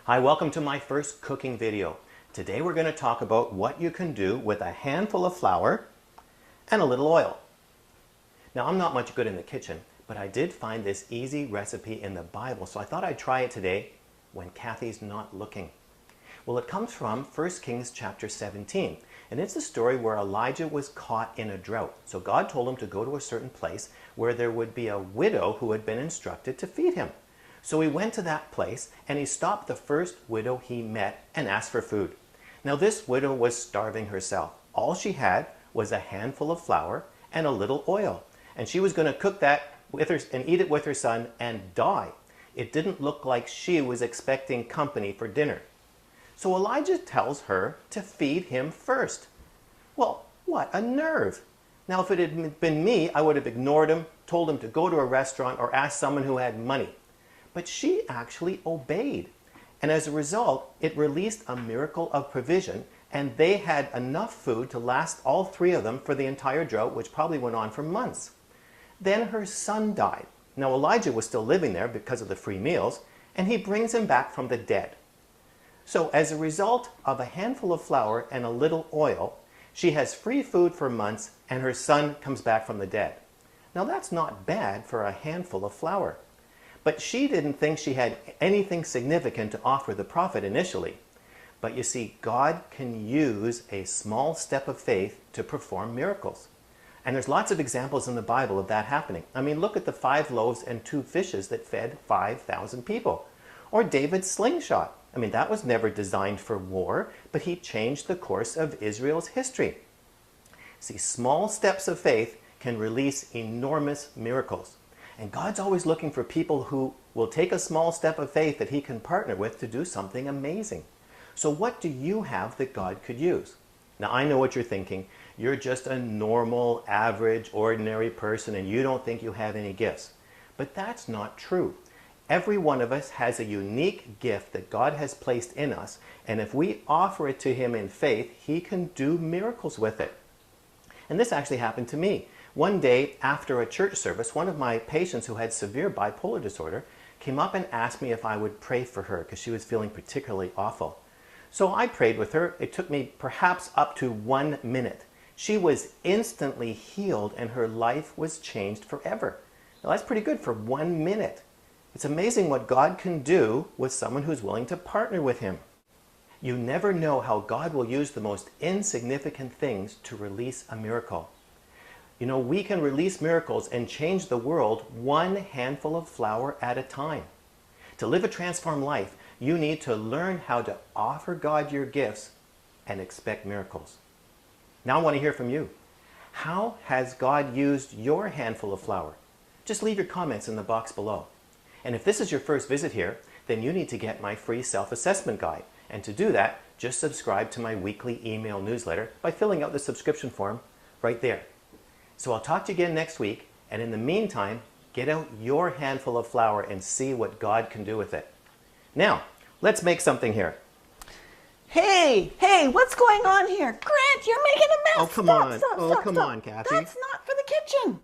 Hi, welcome to my first cooking video. Today we're going to talk about what you can do with a handful of flour and a little oil. Now, I'm not much good in the kitchen, but I did find this easy recipe in the Bible, so I thought I'd try it today when Kathy's not looking. Well, it comes from 1 Kings chapter 17, and it's a story where Elijah was caught in a drought. So God told him to go to a certain place where there would be a widow who had been instructed to feed him. So he went to that place and he stopped the first widow he met and asked for food. Now this widow was starving herself. All she had was a handful of flour and a little oil. And she was going to cook that with her and eat it with her son and die. It didn't look like she was expecting company for dinner. So Elijah tells her to feed him first. Well, what a nerve. Now if it had been me, I would have ignored him, told him to go to a restaurant or ask someone who had money. But she actually obeyed. And as a result, it released a miracle of provision, and they had enough food to last all three of them for the entire drought, which probably went on for months. Then her son died. Now Elijah was still living there because of the free meals, and he brings him back from the dead. So as a result of a handful of flour and a little oil, she has free food for months, and her son comes back from the dead. Now that's not bad for a handful of flour. But she didn't think she had anything significant to offer the prophet initially. But you see, God can use a small step of faith to perform miracles. And there's lots of examples in the Bible of that happening. I mean, look at the 5 loaves and 2 fishes that fed 5,000 people. Or David's slingshot. I mean, that was never designed for war, but he changed the course of Israel's history. See, small steps of faith can release enormous miracles. And God's always looking for people who will take a small step of faith that he can partner with to do something amazing. So what do you have that God could use? Now, I know what you're thinking. You're just a normal, average, ordinary person and you don't think you have any gifts. But that's not true. Every one of us has a unique gift that God has placed in us, and if we offer it to him in faith, he can do miracles with it. And this actually happened to me. One day after a church service, one of my patients who had severe bipolar disorder came up and asked me if I would pray for her because she was feeling particularly awful. So I prayed with her. It took me perhaps up to 1 minute. She was instantly healed and her life was changed forever. Now that's pretty good for 1 minute. It's amazing what God can do with someone who's willing to partner with him. You never know how God will use the most insignificant things to release a miracle. You know, we can release miracles and change the world one handful of flour at a time. To live a transformed life, you need to learn how to offer God your gifts and expect miracles. Now I want to hear from you. How has God used your handful of flour? Just leave your comments in the box below. And if this is your first visit here, then you need to get my free self-assessment guide. And to do that, just subscribe to my weekly email newsletter by filling out the subscription form right there. So I'll talk to you again next week, and in the meantime, get out your handful of flour and see what God can do with it. Now, let's make something here. Hey, what's going on here? Grant, you're making a mess. Oh, come on. Come on, Kathy. That's not for the kitchen.